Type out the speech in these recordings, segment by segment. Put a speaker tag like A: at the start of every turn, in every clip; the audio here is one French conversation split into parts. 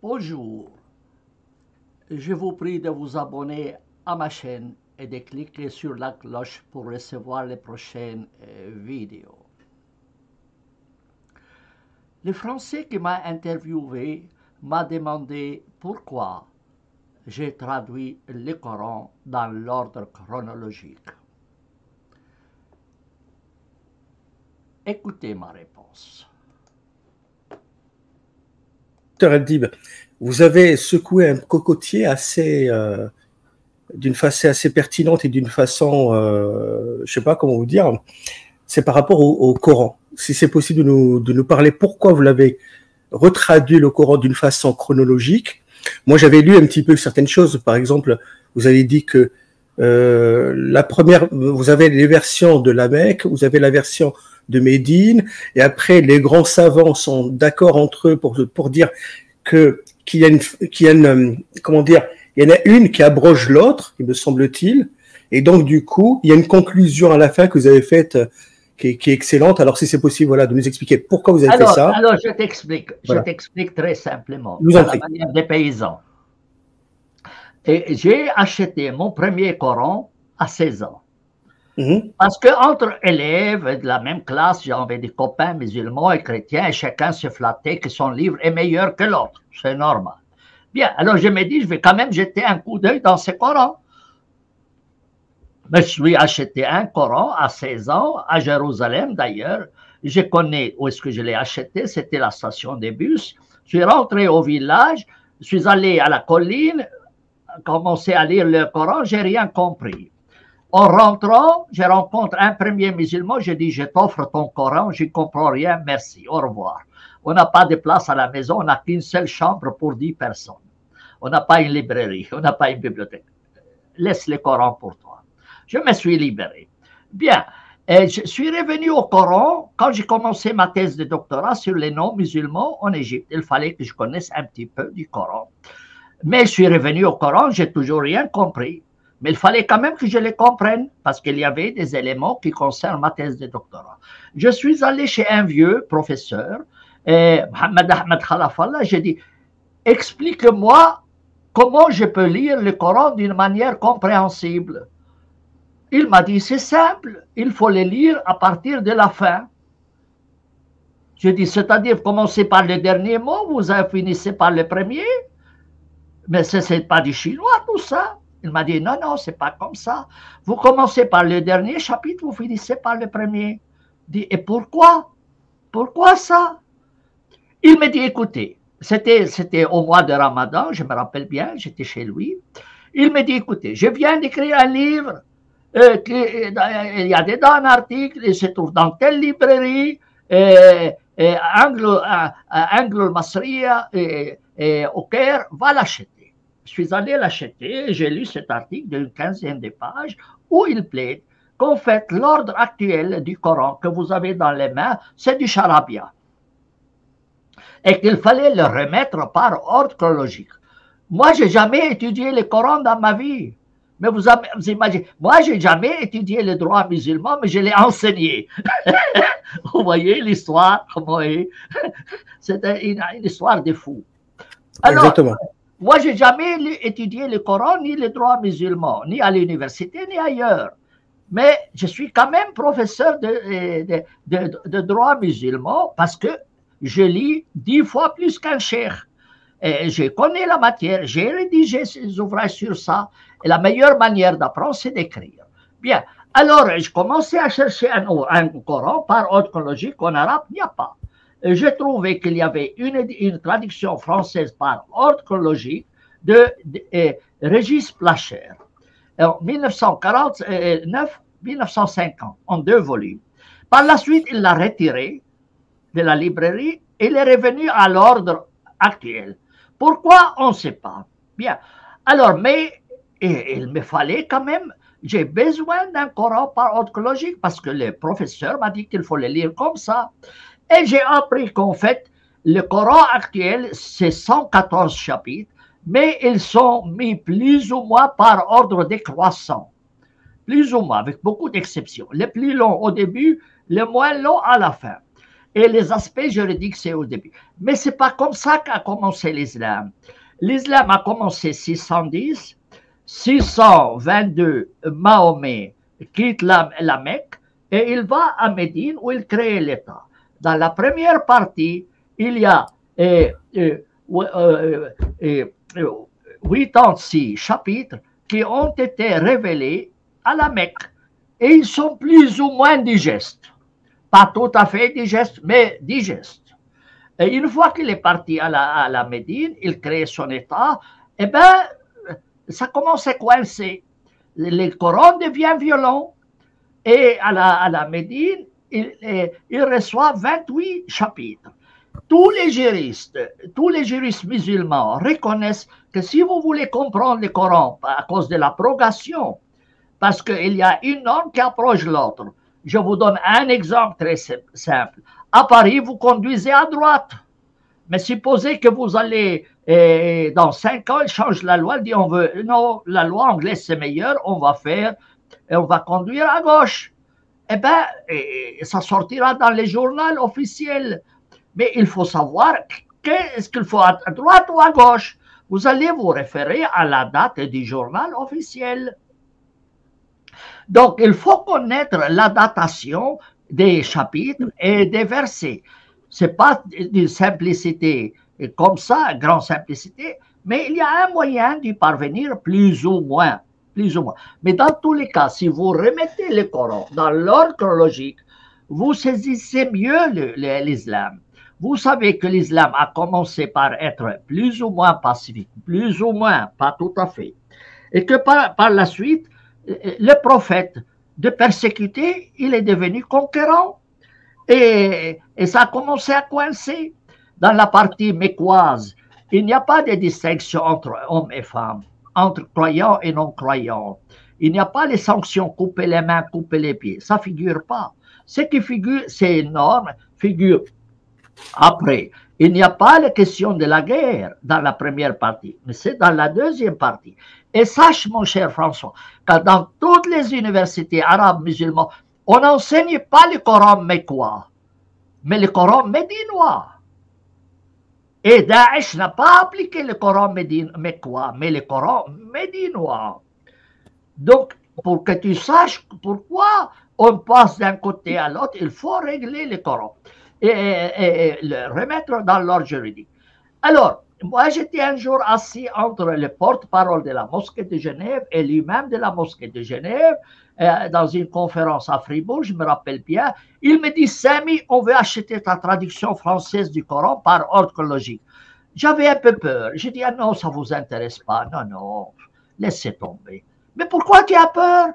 A: Bonjour, je vous prie de vous abonner à ma chaîne et de cliquer sur la cloche pour recevoir les prochaines vidéos. Le Français qui m'a interviewé m'a demandé pourquoi j'ai traduit le Coran dans l'ordre chronologique. Écoutez ma réponse.
B: Dr Adib, vous avez secoué un cocotier d'une façon assez pertinente et d'une façon, je ne sais pas comment vous dire, c'est par rapport au Coran. Si c'est possible de nous parler pourquoi vous l'avez retraduit le Coran d'une façon chronologique. Moi, j'avais lu un petit peu certaines choses. Par exemple, vous avez dit que la première, vous avez les versions de la Mecque, vous avez la version de Médine, et après les grands savants sont d'accord entre eux pour dire qu'il y a comment dire, il y en a une qui abroge l'autre, il me semble-t-il, et donc du coup il y a une conclusion à la fin que vous avez faite qui est excellente. Alors si c'est possible, voilà, de nous expliquer pourquoi vous avez fait ça.
A: Alors je t'explique très simplement,
B: à
A: la manière des paysans. Et j'ai acheté mon premier Coran à 16 ans. Parce qu'entre élèves de la même classe, j'avais des copains musulmans et chrétiens et chacun se flattait que son livre est meilleur que l'autre. C'est normal. Bien, alors je me dis, je vais quand même jeter un coup d'œil dans ce Coran. Je suis acheté un Coran à 16 ans, à Jérusalem d'ailleurs. Je connais où est-ce que je l'ai acheté, c'était la station des bus. Je suis rentré au village, je suis allé à la colline, commencé à lire le Coran, j'ai rien compris. En rentrant, je rencontre un premier musulman, je dis, je t'offre ton Coran, je ne comprends rien, merci, au revoir. On n'a pas de place à la maison, on n'a qu'une seule chambre pour 10 personnes. On n'a pas une librairie, on n'a pas une bibliothèque. Laisse le Coran pour toi. Je me suis libéré. Bien, et je suis revenu au Coran quand j'ai commencé ma thèse de doctorat sur les non-musulmans en Égypte. Il fallait que je connaisse un petit peu du Coran. Mais je suis revenu au Coran, j'ai toujours rien compris. Mais il fallait quand même que je les comprenne parce qu'il y avait des éléments qui concernent ma thèse de doctorat. Je suis allé chez un vieux professeur, Mohamed Ahmed Khalafallah, j'ai dit, explique-moi comment je peux lire le Coran d'une manière compréhensible. Il m'a dit, c'est simple, il faut les lire à partir de la fin. Je dis, c'est-à-dire commencer par le dernier mot, vous finissez par le premier. Mais ce n'est pas du chinois tout ça. Il m'a dit, non, non, c'est pas comme ça. Vous commencez par le dernier chapitre, vous finissez par le premier. Je dis, et pourquoi? Pourquoi ça? Il me dit, écoutez, c'était au mois de Ramadan, je me rappelle bien, j'étais chez lui. Il me dit, écoutez, je viens d'écrire un livre, il y a dedans un article, il se trouve dans telle librairie, Anglo-Masria au Caire, va l'acheter. Je suis allé l'acheter et j'ai lu cet article d'une quinzaine de pages où il plaide qu'en fait, l'ordre actuel du Coran que vous avez dans les mains, c'est du charabia. Et qu'il fallait le remettre par ordre chronologique. Moi, je n'ai jamais étudié le Coran dans ma vie. Mais vous imaginez, moi, je n'ai jamais étudié le droit musulman, mais je l'ai enseigné. Vous voyez l'histoire, comment est. C'est une histoire de fou. Alors, exactement. Moi, je n'ai jamais étudié le Coran, ni le droit musulman, ni à l'université, ni ailleurs. Mais je suis quand même professeur de droit musulman parce que je lis 10 fois plus qu'un cheikh. Et je connais la matière, j'ai rédigé des ouvrages sur ça. Et la meilleure manière d'apprendre, c'est d'écrire. Bien, alors je commençais à chercher un Coran par ordre chronologique. En arabe, il n'y a pas. J'ai trouvé qu'il y avait une traduction française par ordre chronologique de Régis Placher en 1949-1950, en 2 volumes. Par la suite, il l'a retiré de la librairie et il est revenu à l'ordre actuel. Pourquoi? On ne sait pas. Bien. Alors, mais il me fallait quand même, j'ai besoin d'un Coran par ordre chronologique parce que le professeur m'a dit qu'il faut le lire comme ça. Et j'ai appris qu'en fait, le Coran actuel, c'est 114 chapitres, mais ils sont mis plus ou moins par ordre décroissant. Plus ou moins, avec beaucoup d'exceptions. Les plus longs au début, les moins longs à la fin. Et les aspects juridiques, c'est au début. Mais ce n'est pas comme ça qu'a commencé l'islam. L'islam a commencé 610, 622, Mahomet quitte la Mecque et il va à Médine où il crée l'État. Dans la première partie, il y a 86 chapitres qui ont été révélés à la Mecque et ils sont plus ou moins digestes. Pas tout à fait digestes, mais digestes. Et une fois qu'il est parti à la Médine, il crée son État, et bien, ça commence à coincer. Le Coran devient violent et à la Médine, il reçoit 28 chapitres. Tous les juristes musulmans reconnaissent que si vous voulez comprendre le Coran à cause de l'abrogation, parce qu'il y a une norme qui approche l'autre. Je vous donne un exemple très simple. À Paris, vous conduisez à droite. Mais supposez que vous allez, dans 5 ans, il change la loi, il dit non, la loi anglaise c'est meilleur, on va conduire à gauche. Eh bien, ça sortira dans les journaux officiels. Mais il faut savoir qu'est-ce qu'il faut à droite ou à gauche. Vous allez vous référer à la date du journal officiel. Donc, il faut connaître la datation des chapitres et des versets. Ce n'est pas d'une simplicité comme ça, grande simplicité, mais il y a un moyen d'y parvenir plus ou moins. Mais dans tous les cas, si vous remettez le Coran dans l'ordre chronologique, vous saisissez mieux l'islam. Vous savez que l'islam a commencé par être plus ou moins pacifique, plus ou moins, pas tout à fait, et que par la suite, le prophète de persécuter, il est devenu conquérant. Et ça a commencé à coincer. Dans la partie mécoise, il n'y a pas de distinction entre hommes et femmes, entre croyants et non-croyants. Il n'y a pas les sanctions, couper les mains, couper les pieds. Ça ne figure pas. Ce qui figure, ces normes figurent après. Il n'y a pas la question de la guerre dans la première partie, mais c'est dans la deuxième partie. Et sache, mon cher François, que dans toutes les universités arabes musulmanes, on n'enseigne pas le Coran mécois, mais le Coran médinois. Et Daesh n'a pas appliqué le Coran mécois, mais le Coran médinois. Donc, pour que tu saches pourquoi on passe d'un côté à l'autre, il faut régler le Coran et le remettre dans l'ordre juridique. Alors, moi, j'étais un jour assis entre le porte-parole de la mosquée de Genève et l'imam de la mosquée de Genève dans une conférence à Fribourg, je me rappelle bien. Il me dit, Sami, on veut acheter ta traduction française du Coran par ordre chronologique. J'avais un peu peur. J'ai dit, ah non, ça ne vous intéresse pas. Non, non, laissez tomber. Mais pourquoi tu as peur?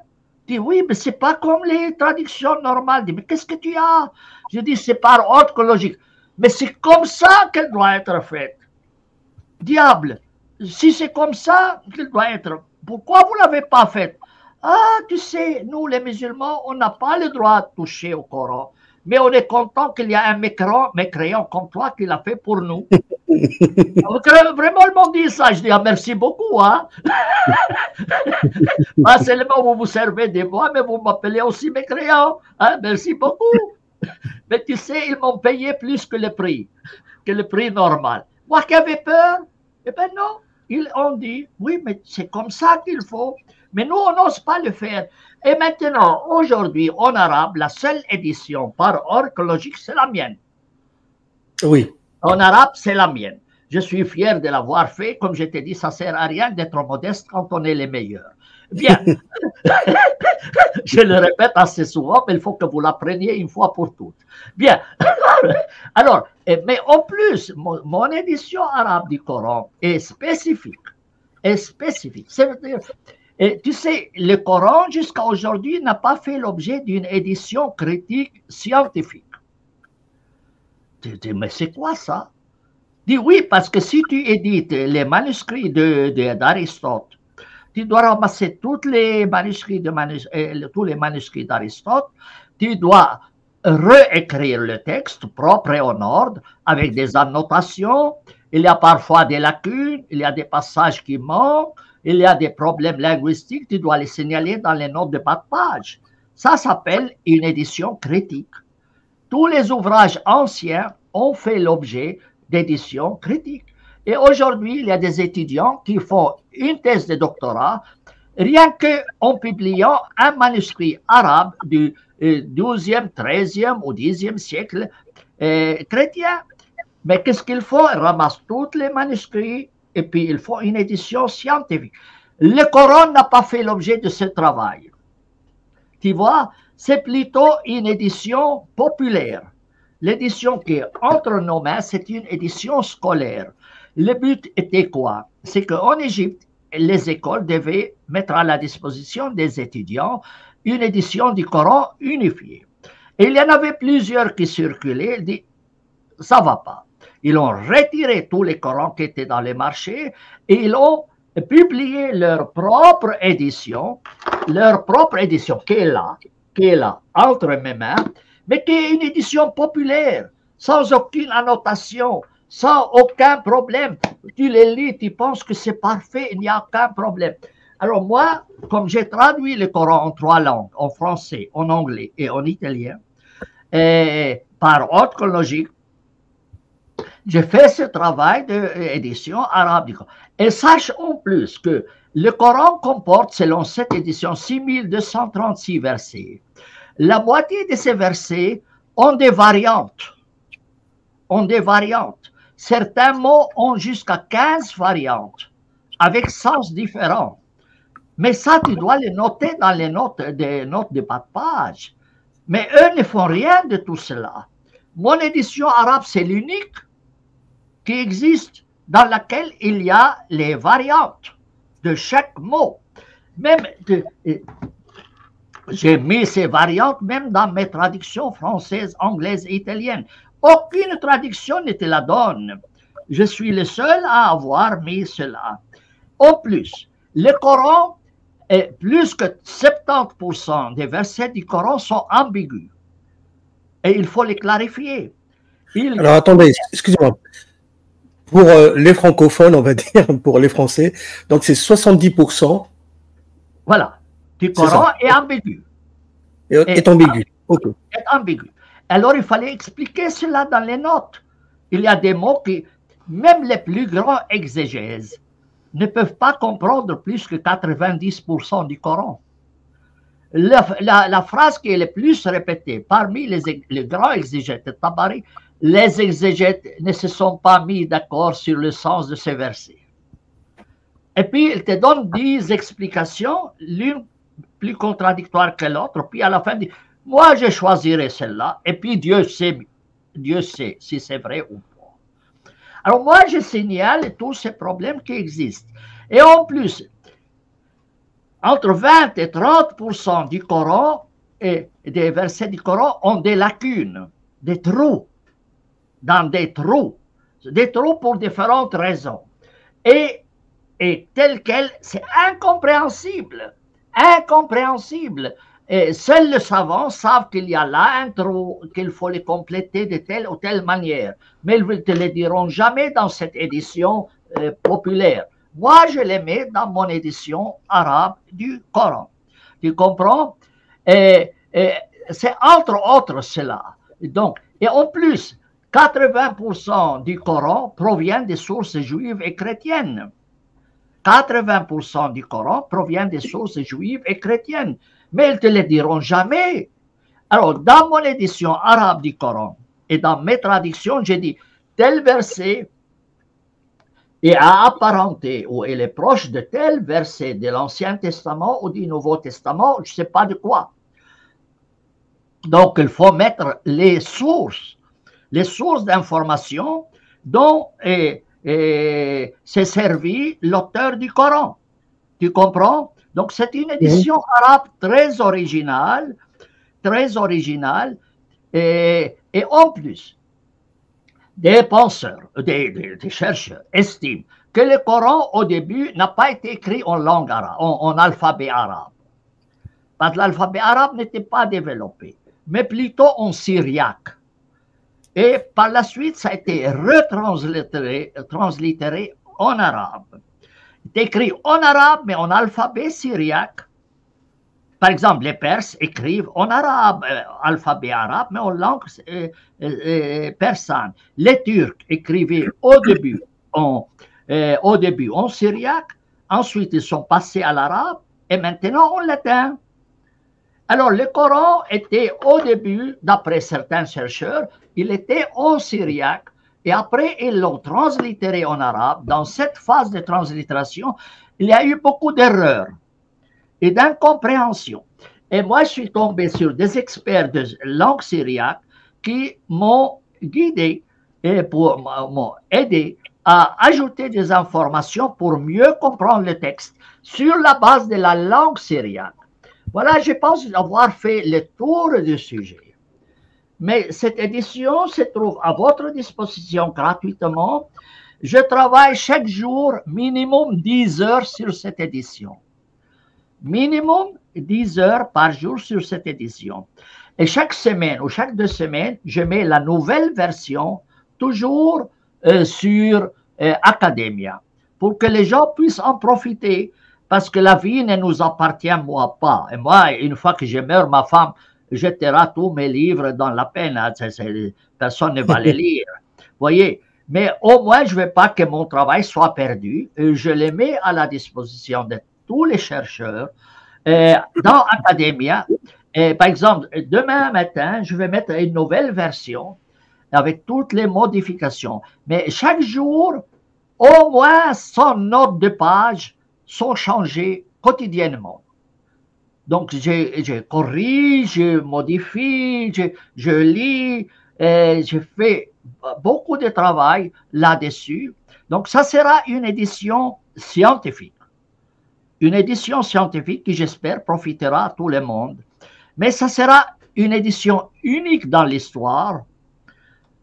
A: Je dis, oui, mais ce n'est pas comme les traductions normales. Je dis, mais qu'est-ce que tu as? Je dis, c'est par ordre chronologique. Mais c'est comme ça qu'elle doit être faite. Diable, si c'est comme ça qu'elle doit être, pourquoi vous ne l'avez pas faite? Ah, tu sais, nous les musulmans, on n'a pas le droit de toucher au Coran. Mais on est content qu'il y a un mécréant comme toi qui l'a fait pour nous. Vraiment, ils m'ont dit ça. Je dis, ah, merci beaucoup. Hein? Pas seulement vous vous servez de moi, mais vous m'appelez aussi mécréant. Hein? Merci beaucoup. Mais tu sais, ils m'ont payé plus que le prix normal. Moi qui avais peur, eh bien non, ils ont dit, oui, mais c'est comme ça qu'il faut. Mais nous, on n'ose pas le faire. Et maintenant, aujourd'hui, en arabe, la seule édition par ordre chronologique, c'est la mienne.
B: Oui.
A: En arabe, c'est la mienne. Je suis fier de l'avoir fait. Comme je t'ai dit, ça ne sert à rien d'être modeste quand on est les meilleurs. Bien. Je le répète assez souvent, mais il faut que vous l'appreniez une fois pour toutes. Bien. Alors, mais en plus, mon édition arabe du Coran est spécifique. C'est-à-dire, et tu sais, le Coran, jusqu'à aujourd'hui, n'a pas fait l'objet d'une édition critique scientifique. Tu dis, mais c'est quoi ça? Dis oui, parce que si tu édites les manuscrits d'Aristote, tu dois ramasser tous les manuscrits d'Aristote, tu dois réécrire le texte propre et en ordre, avec des annotations. Il y a parfois des lacunes, il y a des passages qui manquent, il y a des problèmes linguistiques, tu dois les signaler dans les notes de bas de page. Ça s'appelle une édition critique. tous les ouvrages anciens ont fait l'objet d'éditions critiques. Et aujourd'hui, il y a des étudiants qui font une thèse de doctorat rien qu'en publiant un manuscrit arabe du XIIe, XIIIe ou Xe siècle chrétien. Mais qu'est-ce qu'ils font? Ils ramassent tous les manuscrits et puis ils font une édition scientifique. Le Coran n'a pas fait l'objet de ce travail. Tu vois, c'est plutôt une édition populaire. L'édition qui est entre nos mains, c'est une édition scolaire. Le but était quoi? C'est qu'en Égypte, les écoles devaient mettre à la disposition des étudiants une édition du Coran unifiée. Et il y en avait plusieurs qui circulaient, ils disent, ça ne va pas. Ils ont retiré tous les Corans qui étaient dans les marchés et ils ont publié leur propre édition qui est là, entre mes mains, mais qui est une édition populaire, sans aucune annotation, sans aucun problème. Tu les lis, tu penses que c'est parfait, il n'y a aucun problème. Alors moi, comme j'ai traduit le Coran en 3 langues, en français, en anglais et en italien, et par ordre chronologique, j'ai fait ce travail d'édition arabe. Et sache en plus que le Coran comporte, selon cette édition, 6236 versets. La moitié de ces versets ont des variantes. Certains mots ont jusqu'à 15 variantes, avec sens différents. Mais ça, tu dois les noter dans les notes de bas de page. Mais eux ne font rien de tout cela. Mon édition arabe, c'est l'unique qui existe dans laquelle il y a les variantes de chaque mot. Même j'ai mis ces variantes même dans mes traductions françaises, anglaises et italiennes. Aucune traduction ne te la donne. Je suis le seul à avoir mis cela. En plus, le Coran, plus que 70% des versets du Coran sont ambigus. Et il faut les clarifier.
B: Alors attendez, excusez-moi. Pour les francophones, on va dire, pour les Français, donc c'est 70%.
A: Voilà, du Coran est ambigu.
B: Est ambigu. Okay.
A: Est ambigu. Alors il fallait expliquer cela dans les notes. Il y a des mots qui, même les plus grands exégèses, ne peuvent pas comprendre plus que 90% du Coran. La phrase qui est le plus répétée parmi les grands exégètes, Tabari, les exégètes ne se sont pas mis d'accord sur le sens de ces versets. Et puis, il te donne 10 explications, l'une plus contradictoire que l'autre, puis à la fin, il dit, moi, je choisirai celle-là, et puis Dieu sait si c'est vrai ou pas. Alors, moi, je signale tous ces problèmes qui existent. Et en plus, entre 20 et 30% du Coran et des versets du Coran ont des lacunes, des trous, des trous pour différentes raisons. Et tel quel, c'est incompréhensible. Et seuls les savants savent qu'il y a là un trou, qu'il faut les compléter de telle ou telle manière. Mais ils ne te le diront jamais dans cette édition populaire. Moi, je les mets dans mon édition arabe du Coran. Tu comprends? C'est entre autres cela. Donc, et en plus, 80% du Coran provient des sources juives et chrétiennes. 80% du Coran provient des sources juives et chrétiennes. Mais ils ne te le diront jamais. Alors, dans mon édition arabe du Coran et dans mes traductions, j'ai dit tel verset est apparenté ou il est proche de tel verset de l'Ancien Testament ou du Nouveau Testament, je ne sais pas de quoi. Donc, il faut mettre les sources d'information dont s'est servi l'auteur du Coran. Tu comprends? Donc, c'est une édition arabe très originale, et en plus, des penseurs, des chercheurs estiment que le Coran, au début, n'a pas été écrit en langue arabe, en alphabet arabe. Parce que l'alphabet arabe n'était pas développé, mais plutôt en syriaque. Et par la suite, ça a été translittéré en arabe. C'est écrit en arabe, mais en alphabet syriaque, par exemple, les Perses écrivent en arabe, alphabet arabe, mais en langue persane. Les Turcs écrivaient au début en syriaque, ensuite ils sont passés à l'arabe et maintenant en latin. Alors, le Coran était au début, d'après certains chercheurs, il était en syriaque et après ils l'ont translittéré en arabe. Dans cette phase de translittération, il y a eu beaucoup d'erreurs et d'incompréhension. Et moi, je suis tombé sur des experts de langue syriaque qui m'ont guidé et m'ont aidé à ajouter des informations pour mieux comprendre le texte sur la base de la langue syriaque. Voilà, je pense avoir fait le tour du sujet. Mais cette édition se trouve à votre disposition gratuitement. Je travaille chaque jour minimum 10 heures sur cette édition. Minimum 10 heures par jour sur cette édition. Et chaque semaine ou chaque 2 semaines, je mets la nouvelle version toujours sur Academia pour que les gens puissent en profiter. Parce que la vie ne nous appartient, moi, pas. Et moi, une fois que je meurs, ma femme jettera tous mes livres dans la peine. Personne ne va les lire. Vous voyez? Mais au moins, je ne veux pas que mon travail soit perdu. Je les mets à la disposition de tous les chercheurs dans Academia. Et, par exemple, demain matin, je vais mettre une nouvelle version avec toutes les modifications. Mais chaque jour, au moins 100 notes de page sont changées quotidiennement. Donc, je corrige, je modifie, je lis, je fais beaucoup de travail là-dessus. Donc, ça sera une édition scientifique. Une édition scientifique qui, j'espère, profitera à tout le monde. Mais ça sera une édition unique dans l'histoire,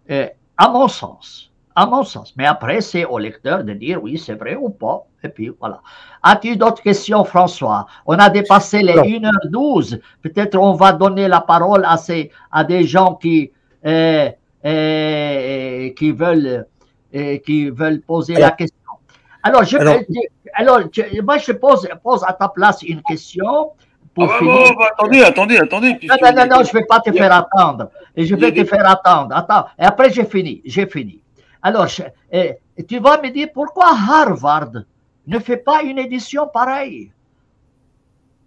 A: à mon sens. À mon sens. Mais après, c'est au lecteur de dire oui, c'est vrai ou pas. Et puis voilà. As-tu d'autres questions, François? On a dépassé les 1h12. Peut-être on va donner la parole à des gens qui veulent poser la question. Alors, moi, je pose à ta place une question. Pour finir.
C: Attendez.
A: Non, je ne vais pas te faire attendre. Et je vais te faire attendre. Attends. Et après, j'ai fini. Alors, tu vas me dire pourquoi Harvard ne fait pas une édition pareille?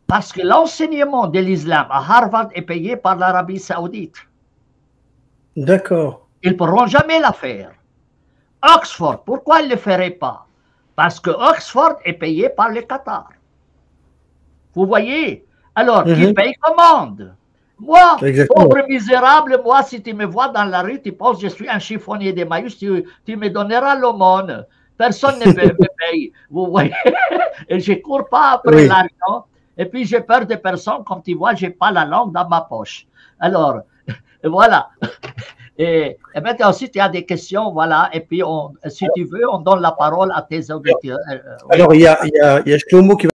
A: Parce que l'enseignement de l'islam à Harvard est payé par l'Arabie Saoudite.
B: D'accord.
A: Ils ne pourront jamais la faire. Oxford, pourquoi ils ne le feraient pas? Parce que Oxford est payé par le Qatar. Vous voyez? Alors, qui paye commande? Moi, pauvre misérable, moi, si tu me vois dans la rue, tu penses que je suis un chiffonnier d'Emmaüs, tu me donneras l'aumône. Personne ne me paye. Vous voyez? Et je ne cours pas après l'argent. Et puis, j'ai peur des personnes, comme tu vois, je n'ai pas la langue dans ma poche. Alors, voilà. Et maintenant, si tu as des questions, voilà. Et puis, si tu veux, on donne la parole à tes auditeurs.
B: Alors, il y a Shlomo qui va